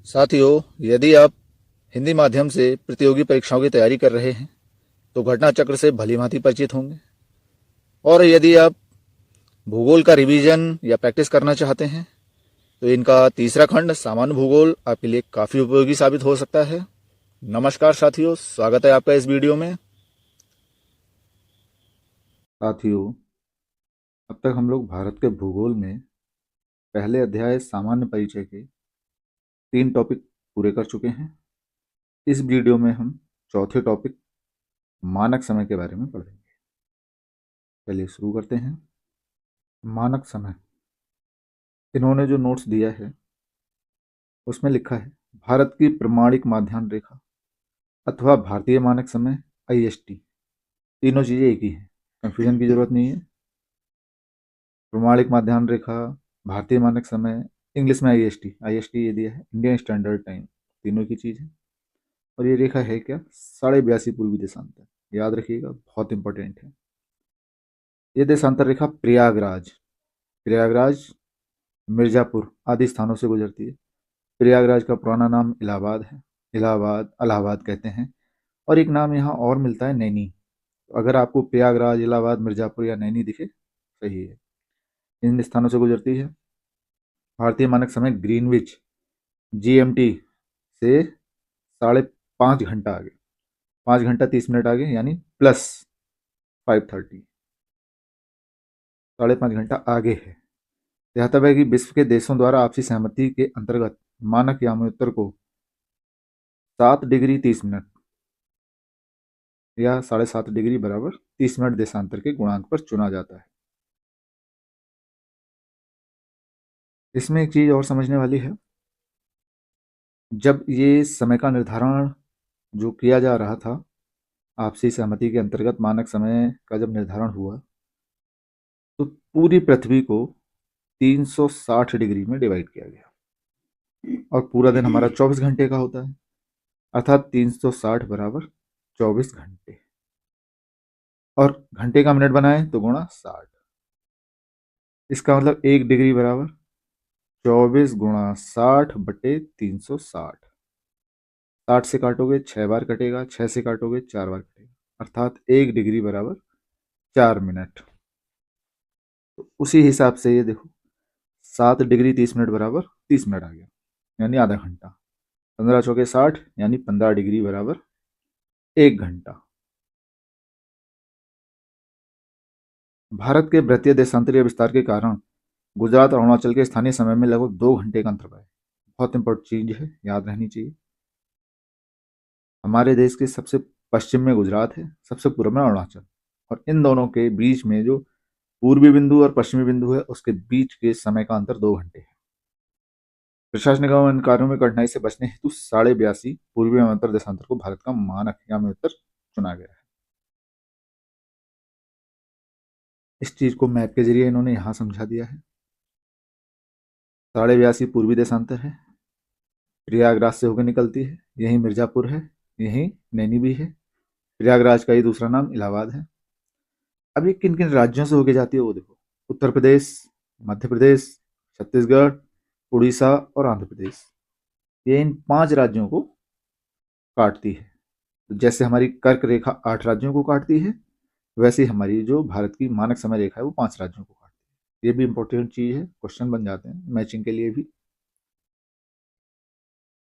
साथियों, यदि आप हिंदी माध्यम से प्रतियोगी परीक्षाओं की तैयारी कर रहे हैं तो घटना चक्र से भलीभांति परिचित होंगे। और यदि आप भूगोल का रिवीजन या प्रैक्टिस करना चाहते हैं तो इनका तीसरा खंड सामान्य भूगोल आपके लिए काफ़ी उपयोगी साबित हो सकता है। नमस्कार साथियों, स्वागत है आपका इस वीडियो में। साथियों, अब तक हम लोग भारत के भूगोल में पहले अध्याय सामान्य परिचय के 3 टॉपिक पूरे कर चुके हैं। इस वीडियो में हम चौथे टॉपिक मानक समय के बारे में पढ़ेंगे। चलिए शुरू करते हैं। मानक समय, इन्होंने जो नोट्स दिया है उसमें लिखा है भारत की प्रमाणिक माध्याह्न रेखा अथवा भारतीय मानक समय IST, तीनों चीज़ें एक ही हैं, कंफ्यूजन की जरूरत नहीं है। प्रमाणिक माध्याह्न रेखा, भारतीय मानक समय, इंग्लिश में IST ये दिया है, इंडियन स्टैंडर्ड टाइम, तीनों की चीज़ है। और ये रेखा है क्या? 82.5 पूर्वी देशांतर, याद रखिएगा, बहुत इंपॉर्टेंट है। ये देशांतर रेखा प्रयागराज, मिर्जापुर आदि स्थानों से गुजरती है। प्रयागराज का पुराना नाम इलाहाबाद है, इलाहाबाद कहते हैं। और एक नाम यहाँ और मिलता है, नैनी। तो अगर आपको प्रयागराज, इलाहाबाद, मिर्जापुर या नैनी दिखे, सही है। इन स्थानों से गुजरती है। भारतीय मानक समय ग्रीनविच GMT से 5.5 घंटा आगे, 5 घंटा 30 मिनट आगे, यानी +5:30, 5.5 घंटा आगे है। ध्यातव्य है कि विश्व के देशों द्वारा आपसी सहमति के अंतर्गत मानक यामोत्तर को 7 डिग्री 30 मिनट या 7.5 डिग्री बराबर 30 मिनट देशांतर के गुणांक पर चुना जाता है। इसमें एक चीज और समझने वाली है, जब ये समय का निर्धारण जो किया जा रहा था आपसी सहमति के अंतर्गत, मानक समय का जब निर्धारण हुआ तो पूरी पृथ्वी को 360 डिग्री में डिवाइड किया गया और पूरा दिन हमारा 24 घंटे का होता है, अर्थात 360 बराबर 24 घंटे। और घंटे का मिनट बनाए तो गुणा 60, इसका मतलब 1 डिग्री बराबर 24 गुणा 60/360। 60 से काटोगे 6 बार कटेगा, 6 से काटोगे 4 बार कटेगा, अर्थात 1 डिग्री बराबर 4 मिनट। तो उसी हिसाब से ये देखो, 7 डिग्री 30 मिनट बराबर 30 मिनट आ गया, यानी आधा घंटा। 15 चौके 60, यानी 15 डिग्री बराबर 1 घंटा। भारत के वृत्तीय देशांतरीय विस्तार के कारण गुजरात और अरुणाचल के स्थानीय समय में लगभग 2 घंटे का अंतर है। बहुत इंपॉर्टेंट चीज है, याद रहनी चाहिए। हमारे देश के सबसे पश्चिम में गुजरात है, सबसे पूर्व में अरुणाचल, और इन दोनों के बीच में जो पूर्वी बिंदु और पश्चिमी बिंदु है उसके बीच के समय का अंतर 2 घंटे है। प्रशासनिक एवं कार्यों में कठिनाई से बचने हेतु 82.5 पूर्वी अंतर देशांतर को भारत का मानक यामी चुना गया है। इस चीज को मैप के जरिए इन्होंने यहां समझा दिया है। 82.5 पूर्वी देशांतर है, प्रयागराज से होकर निकलती है, यही मिर्जापुर है, यही नैनी भी है। प्रयागराज का ही दूसरा नाम इलाहाबाद है। अब ये किन किन राज्यों से होके जाती है वो देखो, उत्तर प्रदेश, मध्य प्रदेश, छत्तीसगढ़, उड़ीसा और आंध्र प्रदेश, ये इन 5 राज्यों को काटती है। तो जैसे हमारी कर्क रेखा 8 राज्यों को काटती है, वैसे ही हमारी जो भारत की मानक समय रेखा है वो 5 राज्यों को काटती है। ये भी इंपॉर्टेंट चीज है, क्वेश्चन बन जाते हैं मैचिंग के लिए भी।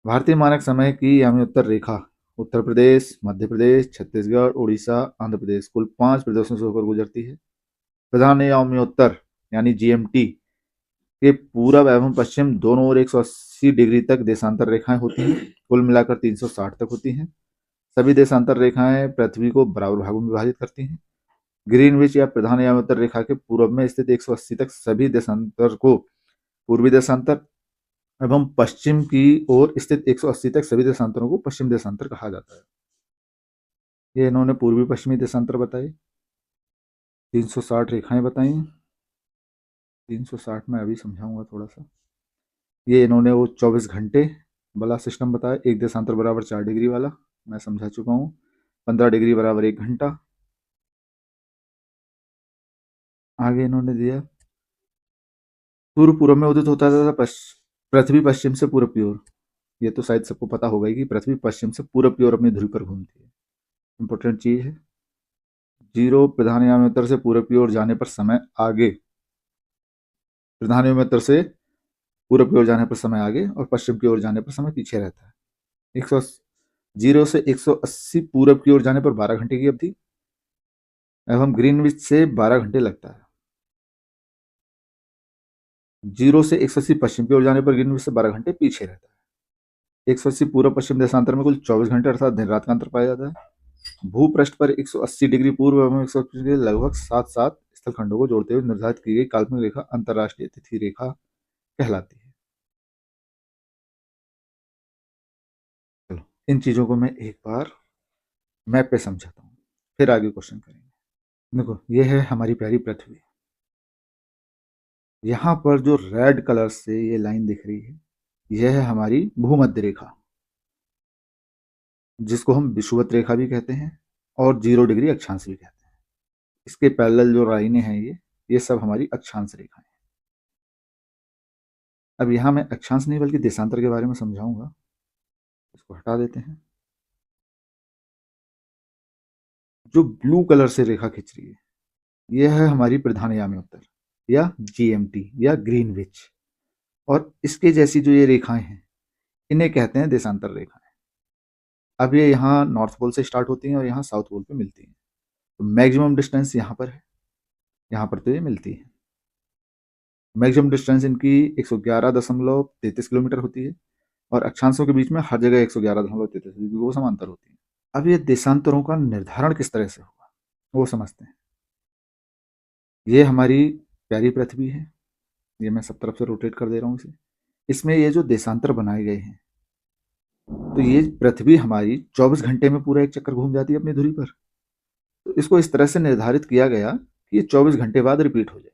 भारतीय मानक समय की यानी उत्तर रेखा उत्तर प्रदेश, मध्य प्रदेश, छत्तीसगढ़, उड़ीसा, आंध्र प्रदेश, कुल 5 प्रदेशों से होकर गुजरती है। प्रधान याम्योत्तर यानी GMT के पूरब एवं पश्चिम दोनों ओर 180 डिग्री तक देशांतर रेखाएं होती हैं, कुल मिलाकर 360 तक होती हैं। सभी देशांतर रेखाएं पृथ्वी को बराबर भागों में विभाजित करती हैं। ग्रीनविच या प्रधान यामांतर रेखा के पूर्व में स्थित 180 तक सभी देशांतर को पूर्वी देशांतर एवं पश्चिम की ओर स्थित 180 तक सभी देशांतरों को पश्चिम देशांतर कहा जाता है। ये इन्होंने पूर्वी पश्चिमी देशांतर बताए, 360 रेखाएं बताई। 360 में अभी समझाऊंगा थोड़ा सा। ये इन्होंने वो 24 घंटे वाला सिस्टम बताया, एक देशांतर बराबर 4 डिग्री वाला मैं समझा चुका हूँ। 15 डिग्री बराबर 1 घंटा। आगे इन्होंने दिया सूर्य पूर्व में उदित होता था, पृथ्वी पश्चिम से पूर्व की ओर। ये तो शायद सबको पता होगा ही कि पृथ्वी पश्चिम से पूरब की ओर अपनी धुरी पर घूमती है। इंपॉर्टेंट चीज है। 0 प्रधान उत्तर से पूरब की ओर जाने पर समय आगे, प्रधान उत्तर से पूरब की ओर जाने पर समय आगे और पश्चिम की ओर जाने पर समय पीछे रहता है। 100 0 से 180 पूरब की ओर जाने पर 12 घंटे की अवधि एवं ग्रीनविच से 12 घंटे लगता है। 0 से 180 पश्चिम की ओर जाने पर ग्रीनविच से 12 घंटे पीछे रहता है। 180 पूर्व पश्चिम देशांतर में कुल 24 घंटे अर्थात दिन रात का अंतर पाया जाता है। भूपृष्ठ पर 180 डिग्री पूर्व एवं 180 डिग्री लगभग 7 स्थलखंडों को जोड़ते हुए निर्धारित की गई काल्पनिक रेखा अंतरराष्ट्रीय तिथि रेखा कहलाती है। चलो इन चीजों को मैं एक बार मैप पे समझाता हूँ, फिर आगे क्वेश्चन करेंगे। देखो ये है हमारी प्यारी पृथ्वी। यहाँ पर जो रेड कलर से ये लाइन दिख रही है, यह है हमारी भूमध्य रेखा, जिसको हम विषुवत रेखा भी कहते हैं और 0 डिग्री अक्षांश भी कहते हैं। इसके पैरेलल जो लाइनें हैं ये सब हमारी अक्षांश रेखाएं। अब यहां मैं अक्षांश नहीं बल्कि देशांतर के बारे में समझाऊंगा। इसको हटा देते हैं। जो ब्लू कलर से रेखा खींच रही है, यह है हमारी प्रधान उत्तर या जीएमटी या ग्रीनविच, और इसके जैसी जो ये रेखाएं हैं इन्हें कहते हैं देशांतर रेखाएं। अब ये यहाँ नॉर्थ पोल से स्टार्ट होती हैं और यहाँ साउथ पोल पे मिलती हैं। तो मैक्सिमम डिस्टेंस यहाँ पर है, यहाँ पर तो ये मिलती है। मैक्सिमम डिस्टेंस इनकी 111.33 किलोमीटर होती है और अक्षांशों के बीच में हर जगह 111.33 क्योंकि वो समांतर होती है। अब ये देशांतरों का निर्धारण किस तरह से होगा वो समझते हैं। ये हमारी प्यारी पृथ्वी है, ये मैं सब तरफ से रोटेट कर दे रहा हूँ इसे। इसमें ये जो देशांतर बनाए गए हैं, तो ये पृथ्वी हमारी 24 घंटे में पूरा एक चक्कर घूम जाती है अपनी धुरी पर। तो इसको इस तरह से निर्धारित किया गया कि ये 24 घंटे बाद रिपीट हो जाए।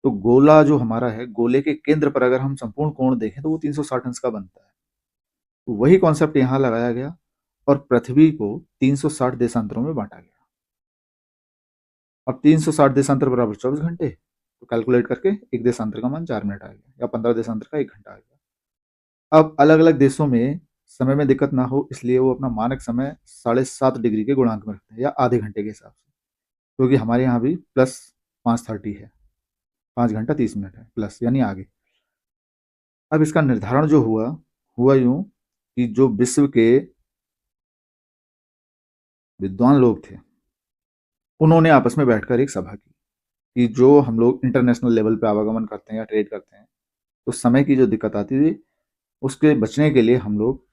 तो गोला जो हमारा है, गोले के केंद्र पर अगर हम संपूर्ण कोण देखें तो वो 360 अंश का बनता है। तो वही कॉन्सेप्ट यहाँ लगाया गया और पृथ्वी को 360 देशांतरों में बांटा गया। अब 360 देशांतर बराबर 24 घंटे, तो कैलकुलेट करके एक देशांतर का मान 4 मिनट आ गया या 15 देशांतर का 1 घंटा आ गया। अब अलग अलग देशों में समय में दिक्कत ना हो इसलिए वो अपना मानक समय 7.5 डिग्री के गुणांक में रखते हैं या आधे घंटे के हिसाब से, क्योंकि हमारे यहाँ भी प्लस 5:30 है, 5 घंटा 30 मिनट है प्लस यानी आगे। अब इसका निर्धारण जो हुआ यूं कि जो विश्व के विद्वान लोग थे उन्होंने आपस में बैठकर एक सभा की कि जो हम लोग इंटरनेशनल लेवल पे आवागमन करते हैं या ट्रेड करते हैं तो समय की जो दिक्कत आती थी उसके बचने के लिए हम लोग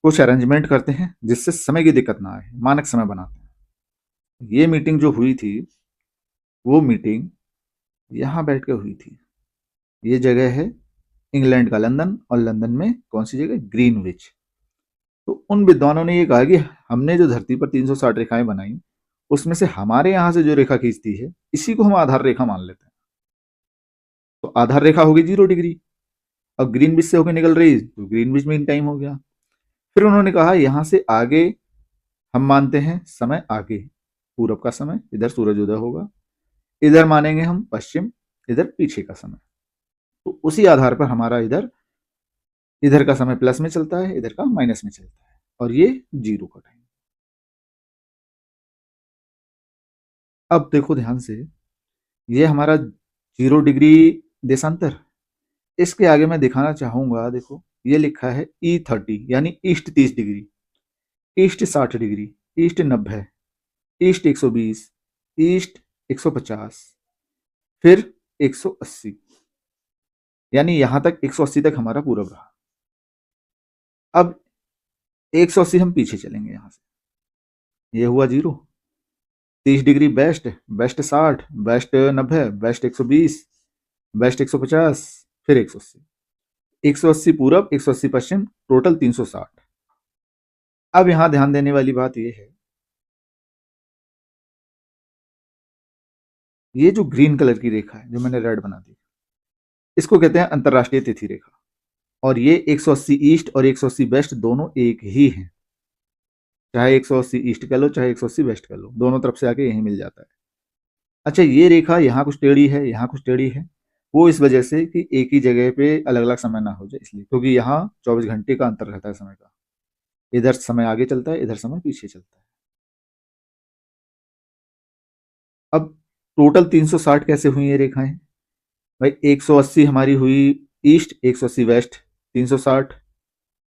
कुछ अरेंजमेंट करते हैं जिससे समय की दिक्कत ना आए, मानक समय बनाते हैं। ये मीटिंग जो हुई थी वो मीटिंग यहाँ बैठ के हुई थी। ये जगह है इंग्लैंड का लंदन, और लंदन में कौन सी जगह, ग्रीनविच। तो उन विद्वानों ने ये कहा कि हमने जो धरती पर 360 रेखाएं बनाई उसमें से हमारे यहाँ से जो रेखा खींचती है इसी को हम आधार रेखा मान लेते हैं। तो आधार रेखा होगी 0 डिग्री, अब ग्रीनविच से होकर निकल रही तो ग्रीनविच मीन टाइम हो गया। फिर उन्होंने कहा यहाँ से आगे हम मानते हैं समय आगे, पूरब का समय, इधर सूरजोदय होगा, इधर मानेंगे हम पश्चिम, इधर पीछे का समय। तो उसी आधार पर हमारा इधर का समय प्लस में चलता है, इधर का माइनस में चलता है, और ये 0 का टाइम। अब देखो ध्यान से, ये हमारा 0 डिग्री देशांतर, इसके आगे मैं दिखाना चाहूंगा। देखो ये लिखा है E30 यानी east 30 degree, east 60 degree, east 90, east 120, east 150, फिर 180, यानी यहां तक 180 तक हमारा पूरब रहा। अब 180 हम पीछे चलेंगे यहां से, ये हुआ 0। 30 degree west, west 60, west 90, west 120, west 150, फिर 180, 180 पूरब, 180 पश्चिम, टोटल 360। अब यहां ध्यान देने वाली बात यह है, ये जो ग्रीन कलर की रेखा है जो मैंने रेड बना दी, इसको कहते हैं अंतरराष्ट्रीय तिथि रेखा, और ये 180 ईस्ट और 180 वेस्ट दोनों एक ही हैं। चाहे 180 ईस्ट कह लो चाहे 180 वेस्ट कह लो, दोनों तरफ से आके यही मिल जाता है। अच्छा ये रेखा यहाँ कुछ टेढ़ी है, यहाँ कुछ टेढ़ी है, वो इस वजह से कि एक ही जगह पे अलग अलग समय ना हो जाए, इसलिए, क्योंकि यहाँ 24 घंटे का अंतर रहता है समय का। इधर समय आगे चलता है, इधर समय पीछे चलता है। अब टोटल 360 कैसे हुई ये रेखाएं? भाई 180 हमारी हुई ईस्ट, 180 वेस्ट, 360।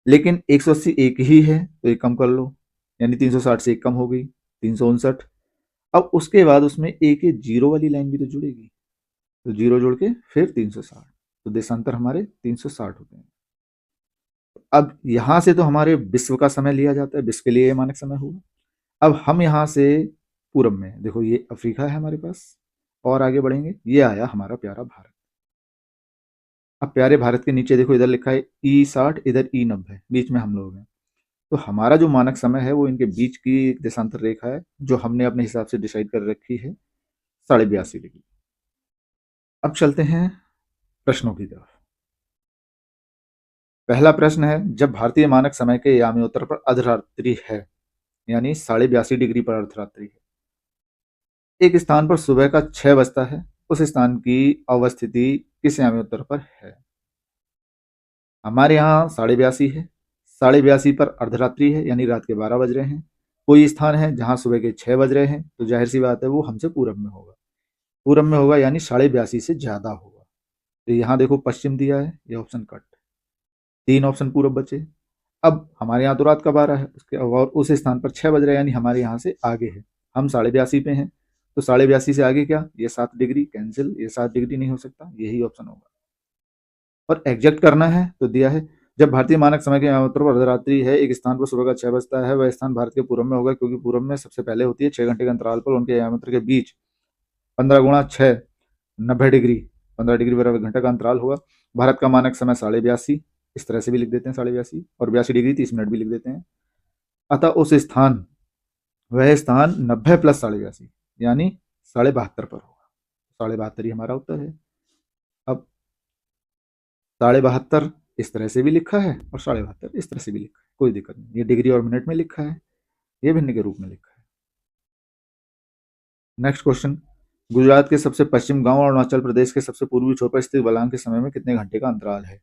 लेकिन 180 एक ही है तो एक कम कर लो, यानी 360 से एक कम हो गई, 359। अब उसके बाद उसमें एक ये जीरो वाली लाइन भी तो जुड़ेगी, तो जीरो जोड़ के फिर 360, तो देशांतर हमारे 360 होते हैं। अब यहां से तो हमारे विश्व का समय लिया जाता है, विश्व के लिए ये मानक समय हुआ। अब हम यहाँ से पूरब में देखो, ये अफ्रीका है हमारे पास, और आगे बढ़ेंगे, ये आया हमारा प्यारा भारत। अब प्यारे भारत के नीचे देखो, इधर लिखा है E60, इधर E90, बीच में हम लोग हैं। तो हमारा जो मानक समय है वो इनके बीच की एक देशांतर रेखा है, जो हमने अपने हिसाब से डिसाइड कर रखी है, 82.5 डिग्री। अब चलते हैं प्रश्नों की तरफ। पहला प्रश्न है, जब भारतीय मानक समय के यामी उत्तर पर अर्धरात्रि है, यानी 82.5 डिग्री पर अर्धरात्रि है, एक स्थान पर सुबह का 6 बजता है, उस स्थान की अवस्थिति किस यामी उत्तर पर है? हमारे यहाँ 82.5 है, 82.5 पर अर्धरात्रि है, यानी रात के 12 बज रहे हैं। कोई स्थान है जहां सुबह के 6 बज रहे हैं, तो जाहिर सी बात है वो हमसे पूरब में होगा। पूरब में होगा यानी 82.5 से ज्यादा होगा। तो यहाँ देखो पश्चिम दिया है, ये ऑप्शन कट, 3 ऑप्शन पूरब बचे। अब हमारे यहाँ तो रात का 12 है, उसके और उस स्थान पर 6 बज रहे हैं, यानी हमारे यहाँ से आगे है। हम 82.5 पे हैं, तो 82.5 से आगे क्या, ये 7 डिग्री कैंसिल, ये 7 डिग्री नहीं हो सकता, यही ऑप्शन होगा। और एग्जैक्ट करना है तो दिया है, जब भारतीय मानक समय के उत्तर पर अर्धरात्रि है, एक स्थान पर सुबह का 6 बजता है, वह स्थान भारत के पूर्व में होगा, क्योंकि पूर्व में सबसे पहले होती है। 6 घंटे के अंतराल पर उनके यामत्र के बीच 15 × 6 90 डिग्री, 15 डिग्री बराबर घंटा का अंतराल होगा। भारत का मानक समय 82.5, इस तरह से भी लिख देते हैं 82.5, और 82 डिग्री 30 मिनट भी लिख देते हैं। अतः उस स्थान, वह स्थान 90 + 82.5 यानी 72.5 पर होगा। 72.5 ही हमारा उत्तर है। अब 72.5 इस तरह से भी लिखा है और 72.5 इस तरह से भी लिखा है, कोई दिक्कत नहीं। ये डिग्री और मिनट में लिखा है, ये भिन्न के रूप में लिखा है। नेक्स्ट क्वेश्चन, गुजरात के सबसे पश्चिम गांव और अरुणाचल प्रदेश के सबसे पूर्वी छोर पर स्थित बलांग के समय में कितने घंटे का अंतराल है?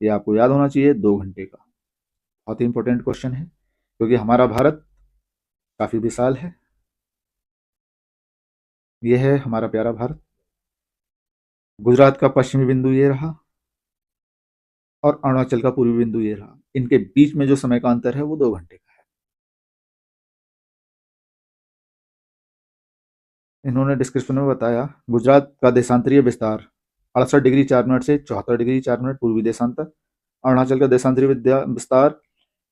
ये आपको याद होना चाहिए, 2 घंटे का। बहुत ही इंपॉर्टेंट क्वेश्चन है, क्योंकि हमारा भारत काफी विशाल है। यह है हमारा प्यारा भारत। गुजरात का पश्चिमी बिंदु ये रहा, और अरुणाचल का पूर्वी बिंदु ये रहा। इनके बीच में जो समय का अंतर है वो 2 घंटे का है। इन्होंने डिस्क्रिप्शन में बताया, गुजरात का देशांतरीय विस्तार 68 डिग्री 4 मिनट से 74 डिग्री 4 मिनट पूर्वी देशांतर। अरुणाचल का देशांतरीय विस्तार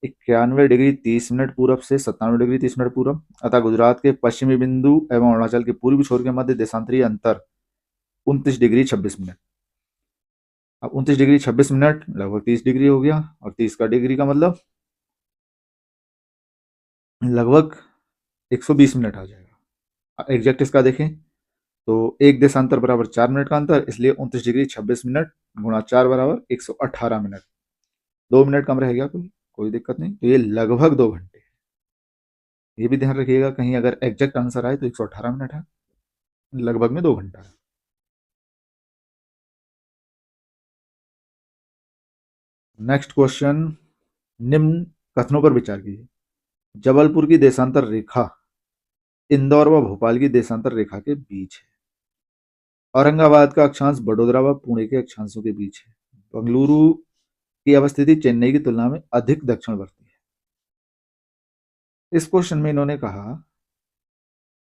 91 डिग्री 30 मिनट पूरब से 97 डिग्री 30 मिनट पूरब। अतः गुजरात के पश्चिमी बिंदु एवं अरुणाचल के पूर्वी छोर के मध्य देशांतरीय अंतर 29 डिग्री 26 मिनट। अब 29 डिग्री 26 मिनट लगभग 30 डिग्री हो गया, और 30 का डिग्री का मतलब लगभग 120 मिनट आ जाएगा। एग्जैक्ट इसका देखें तो एक देशांतर बराबर 4 मिनट का अंतर, इसलिए 29 डिग्री 26 मिनट गुणा 4 बराबर 118 मिनट। 2 मिनट कम रह गया, कोई दिक्कत नहीं। तो ये लगभग 2 घंटे। ये भी ध्यान रखिएगा, कहीं अगर एग्जैक्ट आंसर आए तो 118 मिनट है, लगभग में 2 घंटा है। नेक्स्ट क्वेश्चन, निम्न कथनों पर विचार कीजिए। जबलपुर की देशांतर रेखा इंदौर व भोपाल की देशांतर रेखा के बीच है। औरंगाबाद का अक्षांश बड़ोदरा व पुणे के अक्षांशों के बीच है। बंगलुरु की अवस्थिति चेन्नई की तुलना में अधिक दक्षिणवर्ती है। इस क्वेश्चन में इन्होंने कहा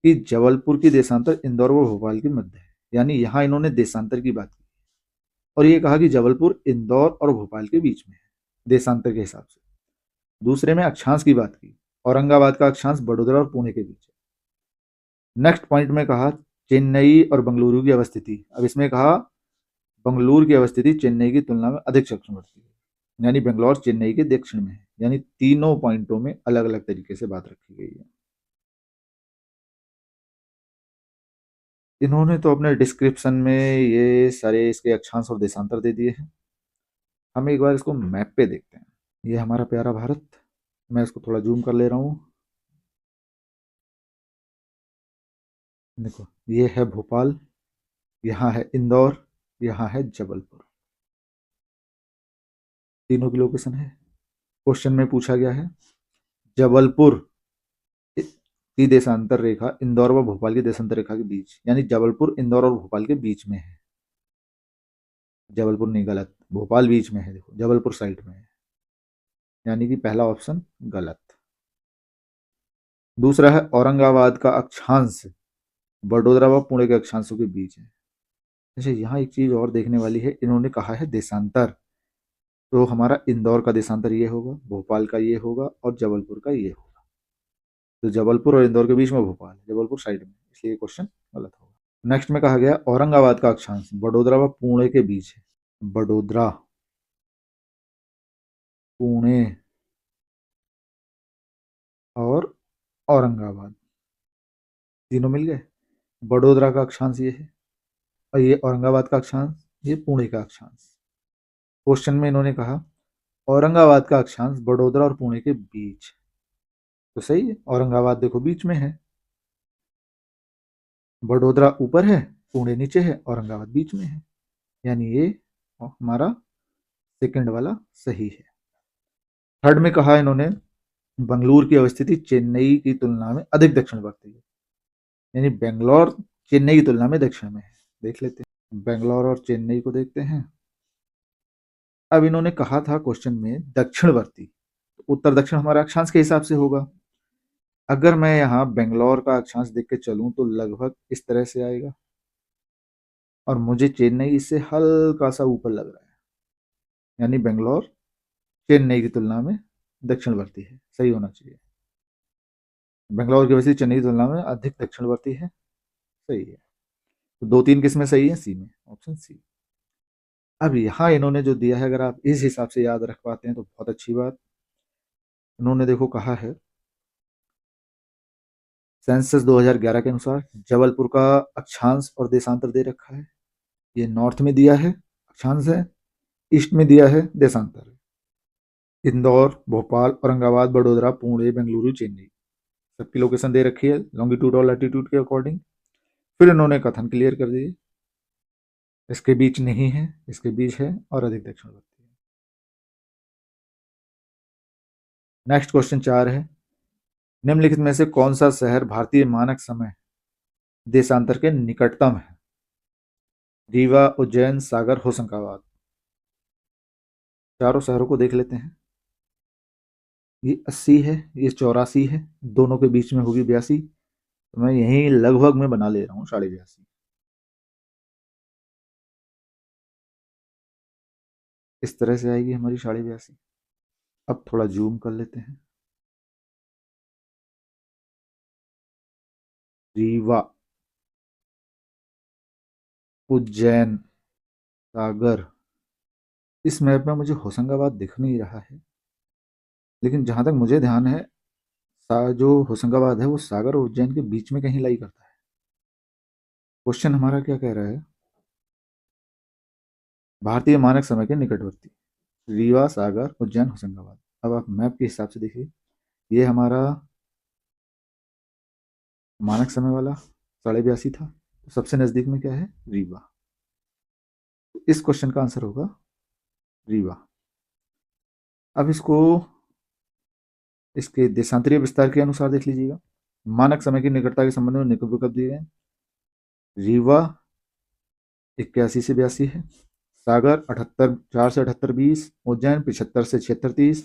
कि जबलपुर की देशांतर इंदौर व भोपाल के मध्य है, यानी यहां इन्होंने देशांतर की बात की, और ये कहा कि जबलपुर इंदौर और भोपाल के बीच में है देशांतर के हिसाब से। दूसरे में अक्षांश की बात की, औरंगाबाद का अक्षांश बड़ोदरा और पुणे के बीच है। नेक्स्ट पॉइंट में कहा चेन्नई और बंगलुरु की अवस्थिति। अब इसमें कहा बंगलुरु की अवस्थिति चेन्नई की तुलना में अधिक दक्षिणवर्ती है, यानी बेंगलोर चेन्नई के दक्षिण में है। यानी तीनों पॉइंटों में अलग अलग तरीके से बात रखी गई है। इन्होंने तो अपने डिस्क्रिप्शन में ये सारे इसके अक्षांश और देशांतर दे दिए हैं। हम एक बार इसको मैप पे देखते हैं। ये हमारा प्यारा भारत, मैं इसको थोड़ा जूम कर ले रहा हूँ। देखो ये है भोपाल, यहाँ है इंदौर, यहाँ है जबलपुर। तीनों की लोकेशन है। क्वेश्चन में पूछा गया है जबलपुर की देशांतर रेखा इंदौर व भोपाल की देशांतर रेखा के बीच, यानी जबलपुर इंदौर और भोपाल के बीच में है। जबलपुर नहीं, गलत, भोपाल बीच में है, देखो जबलपुर साइड में है, यानी कि पहला ऑप्शन गलत। दूसरा है औरंगाबाद का अक्षांश बड़ोदरा व पुणे के अक्षांशों के बीच है। अच्छा, यहाँ एक चीज और देखने वाली है, इन्होंने कहा है देशांतर, तो हमारा इंदौर का देशांतर ये होगा, भोपाल का ये होगा और जबलपुर का ये होगा। तो जबलपुर और इंदौर के बीच में भोपाल, जबलपुर साइड में, इसलिए क्वेश्चन गलत होगा। नेक्स्ट में कहा गया औरंगाबाद का अक्षांश बड़ोदरा व पुणे के बीच है। बड़ोदरा, पुणे और औरंगाबाद तीनों मिल गए। बड़ोदरा का अक्षांश ये है और ये औरंगाबाद का अक्षांश, ये पुणे का अक्षांश। क्वेश्चन में इन्होंने कहा औरंगाबाद का अक्षांश बड़ोदरा और पुणे के बीच, तो सही है, औरंगाबाद देखो बीच में है, बड़ोदरा ऊपर है, पुणे नीचे है, औरंगाबाद बीच में है, यानी ये हमारा सेकंड वाला सही है। थर्ड में कहा इन्होंने बंगलुरु की अवस्थिति चेन्नई की तुलना में अधिक दक्षिणवर्ती है, यानी बेंगलोर चेन्नई की तुलना में दक्षिण में है। देख लेते हैं, बेंगलोर और चेन्नई को देखते हैं। अब इन्होंने कहा था क्वेश्चन में दक्षिणवर्ती, तो उत्तर दक्षिण हमारा अक्षांश के हिसाब से होगा। अगर मैं यहाँ बेंगलोर का अक्षांश देख के चलूं तो लगभग इस तरह से आएगा, और मुझे चेन्नई इससे हल्का सा ऊपर लग रहा है, यानी बेंगलोर चेन्नई की तुलना में दक्षिणवर्ती है, सही होना चाहिए। बेंगलोर की वजह से चेन्नई की तुलना में अधिक दक्षिणवर्ती है, सही है। तो 2-3 किस में सही है? सी में, ऑप्शन सी। अब यहाँ इन्होंने जो दिया है, अगर आप इस हिसाब से याद रख पाते हैं तो बहुत अच्छी बात। इन्होंने देखो कहा है सेंसस 2011 के अनुसार जबलपुर का अक्षांश और देशांतर दे रखा है। ये नॉर्थ में दिया है अक्षांश है, ईस्ट में दिया है देशांतर है। इंदौर, भोपाल, औरंगाबाद, बड़ोदरा, पुणे, बेंगलुरु, चेन्नई, सबकी लोकेशन दे रखी है लॉन्गिट्यूड और लैटिट्यूड के अकॉर्डिंग। फिर इन्होंने कथन क्लियर कर दिए, इसके बीच नहीं है, इसके बीच है और अधिक दक्षिणवर्ती है। नेक्स्ट क्वेश्चन 4 है, निम्नलिखित में से कौन सा शहर भारतीय मानक समय देशांतर के निकटतम है? रीवा, उज्जैन, सागर, होशंगाबाद। चारों शहरों को देख लेते हैं। ये 80 है, ये 84 है, दोनों के बीच में होगी 82, तो मैं यही लगभग में बना ले रहा हूँ 82.5। इस तरह से आएगी हमारी 82.5। अब थोड़ा जूम कर लेते हैं। रीवा, उज्जैन, सागर, इस मैप में मुझे होशंगाबाद दिख नहीं रहा है, लेकिन जहां तक मुझे ध्यान है जो होशंगाबाद है वो सागर और उज्जैन के बीच में कहीं लाई करता है। क्वेश्चन हमारा क्या कह रहा है? भारतीय मानक समय के निकटवर्ती रीवा, सागर, उज्जैन, होशंगाबाद। अब आप मैप के हिसाब से देखिए, ये हमारा मानक समय वाला 82.5 था, तो सबसे नजदीक में क्या है? रीवा। तो इस क्वेश्चन का आंसर होगा रीवा। अब इसको इसके देशांतरीय विस्तार के अनुसार देख लीजिएगा। मानक समय की निकटता के संबंध में निकट विकल्प दिए गए। रीवा 81 से 82 है, सागर 78, 4 से 78, 20, उज्जैन 75 से 76, 30,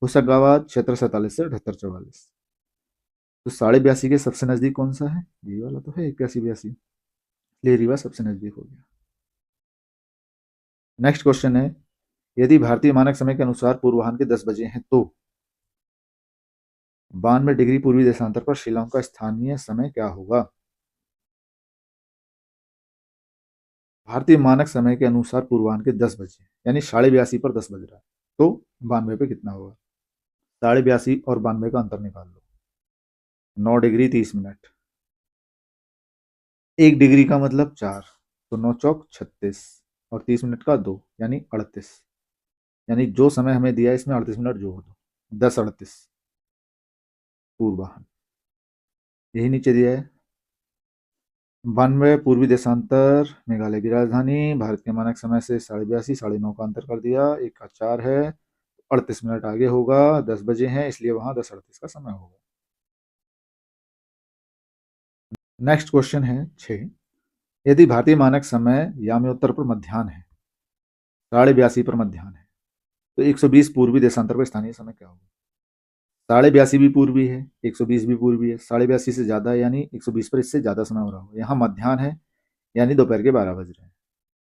होशंगाबाद 76, 47 से 78, 44। तो 82.5 के सबसे नजदीक कौन सा है? ये वाला तो है 81-82, इसलिए रीवा सबसे नजदीक हो गया। नेक्स्ट क्वेश्चन है, यदि भारतीय मानक समय के अनुसार पूर्वाह्न के 10 बजे हैं तो 92 डिग्री पूर्वी देशांतर पर शिलांग का स्थानीय समय क्या होगा? भारतीय मानक समय के अनुसार पूर्वाह्न के 10 बजे, यानी 82.5 पर 10 बज रहा है, तो 92 पे कितना होगा? 82.5 और 92 का अंतर निकाल लो, 9 डिग्री 30 मिनट, 1 डिग्री का मतलब 4, तो 9 चौक 36 और 30 मिनट का 2, यानी 38, यानी जो समय हमें दिया है इसमें 38 मिनट जोड़ दो, 10:38 पूर्वाह्न। यही नीचे दिया है 92 पूर्वी देशांतर मेघालय की राजधानी। भारत के मानक समय से 82.5 9:30 का अंतर कर दिया। 1 का 4 है, 38 मिनट आगे होगा। 10 बजे हैं इसलिए वहां 10:38 का समय होगा। नेक्स्ट क्वेश्चन है 6। यदि भारतीय मानक समय याम्योत्तर पर मध्याह्न है, 82.5 पर मध्याह्न है, तो 120 पूर्वी देशांतर पर स्थानीय समय क्या होगा? 82.5 भी पूर्वी है, 120 भी पूर्वी है। 82.5 से ज्यादा है यानी 120 पर इससे ज्यादा समय हो रहा होगा। यहाँ मध्याह्न है यानी दोपहर के 12 बज रहे हैं,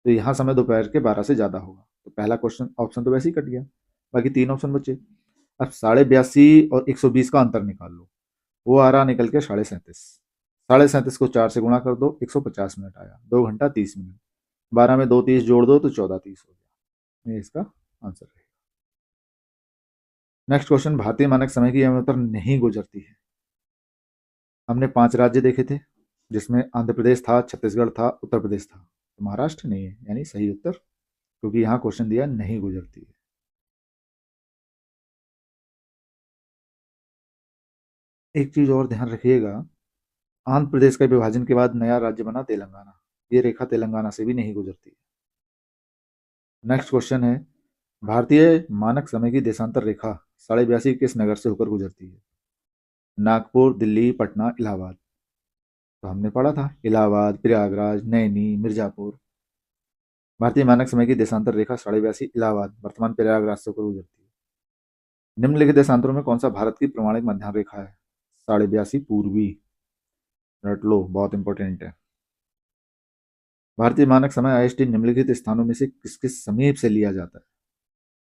तो यहाँ समय दोपहर के 12 से ज्यादा होगा। तो पहला क्वेश्चन ऑप्शन तो वैसे ही कट गया, बाकी 3 ऑप्शन बचे। अब 82.5 और 120 का अंतर निकाल लो, वो आ रहा निकल के 37.5। 37.5 को 4 से गुणा कर दो, 150 मिनट आया। 2 घंटा 30 मिनट। 12 में 2 30 जोड़ दो तो 14:30 हो गया। ये इसका आंसर है। नेक्स्ट क्वेश्चन, भारतीय मानक समय की याम्योत्तर नहीं गुजरती है। हमने 5 राज्य देखे थे, जिसमें आंध्र प्रदेश था, छत्तीसगढ़ था, उत्तर प्रदेश था। तो महाराष्ट्र नहीं है, यानी सही उत्तर, क्योंकि यहाँ क्वेश्चन दिया नहीं गुजरती है। एक चीज और ध्यान रखिएगा, आंध्र प्रदेश का विभाजन के बाद नया राज्य बना तेलंगाना। ये रेखा तेलंगाना से भी नहीं गुजरती है। नेक्स्ट क्वेश्चन है, भारतीय मानक समय की देशांतर रेखा 82.5 किस नगर से होकर गुजरती है? नागपुर, दिल्ली, पटना, इलाहाबाद। तो हमने पढ़ा था इलाहाबाद, प्रयागराज, नैनी, मिर्जापुर। भारतीय मानक समय की देशांतर रेखा 82.5 इलाहाबाद, वर्तमान प्रयागराज से होकर गुजरती है। निम्नलिखित देशांतरों में कौन सा भारत की प्रमाणिक मध्याह्न रेखा है? 82.5 पूर्वी, रट लो, बहुत इंपॉर्टेंट है। भारतीय मानक समय आईएसटी निम्नलिखित स्थानों में से किसके समीप से लिया जाता है?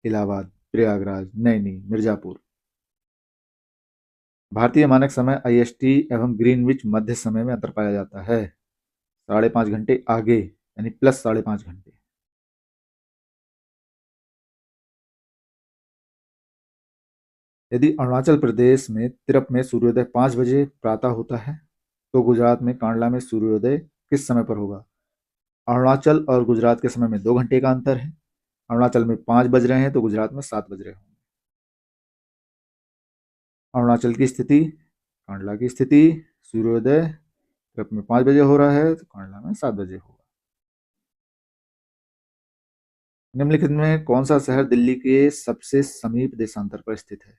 इलाहाबाद, प्रयागराज, नैनी, मिर्जापुर। भारतीय मानक समय आईएसटी एवं ग्रीनविच मध्य समय में अंतर पाया जाता है 5.5 घंटे आगे, यानी प्लस 5.5 घंटे। यदि अरुणाचल प्रदेश में तिरप में सूर्योदय 5 बजे प्रातः होता है, तो गुजरात में कांडला में सूर्योदय किस समय पर होगा? अरुणाचल और गुजरात के समय में 2 घंटे का अंतर है। अरुणाचल में 5 बज रहे हैं तो गुजरात में 7 बज रहे होंगे। अरुणाचल की स्थिति, कांडला की स्थिति, सूर्योदय तिरप में 5 बजे हो रहा है तो कांडला में 7 बजे होगा। निम्नलिखित में कौन सा शहर दिल्ली के सबसे समीप देशांतर पर स्थित है?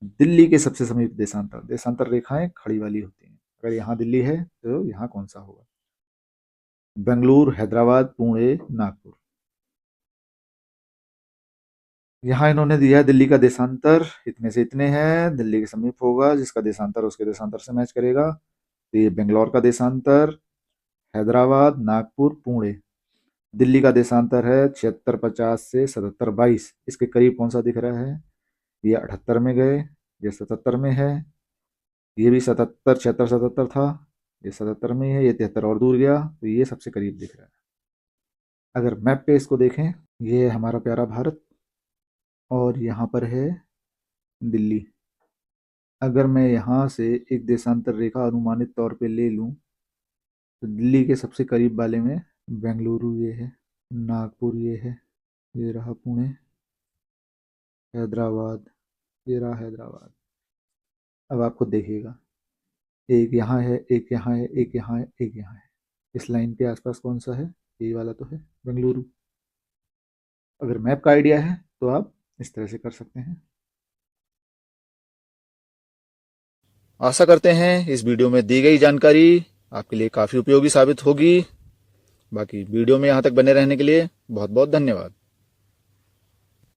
दिल्ली के सबसे समीप देशांतर, देशांतर रेखाएं खड़ी वाली होती हैं। अगर यहाँ दिल्ली है तो यहाँ कौन सा होगा? बेंगलुरु, हैदराबाद, पुणे, नागपुर। यहाँ इन्होंने दिया है दिल्ली का देशांतर इतने से इतने हैं, दिल्ली के समीप होगा, जिसका देशांतर उसके देशांतर से मैच करेगा। तो ये बेंगलोर का देशांतर, हैदराबाद, नागपुर, पुणे। दिल्ली का देशांतर है 7650 से 7722। इसके करीब कौन सा दिख रहा है? ये 78 में गए, ये 77 में है, ये भी 77 76 77 था, ये 77 में है, ये 73 और दूर गया, तो ये सबसे करीब दिख रहा है। अगर मैप पे इसको देखें, ये है हमारा प्यारा भारत और यहाँ पर है दिल्ली। अगर मैं यहाँ से एक देशांतर रेखा अनुमानित तौर पे ले लूँ, तो दिल्ली के सबसे करीब वाले में बेंगलुरु ये है, नागपुर ये है, ये रहा पुणे, हैदराबाद, ये रहा हैदराबाद। अब आप खुद देखिएगा, एक यहाँ है, एक यहाँ है, एक यहाँ है, एक यहाँ है। इस लाइन के आसपास कौन सा है? ये वाला तो है बेंगलुरु। अगर मैप का आइडिया है तो आप इस तरह से कर सकते हैं। आशा करते हैं इस वीडियो में दी गई जानकारी आपके लिए काफ़ी उपयोगी साबित होगी। बाकी वीडियो में यहाँ तक बने रहने के लिए बहुत बहुत धन्यवाद।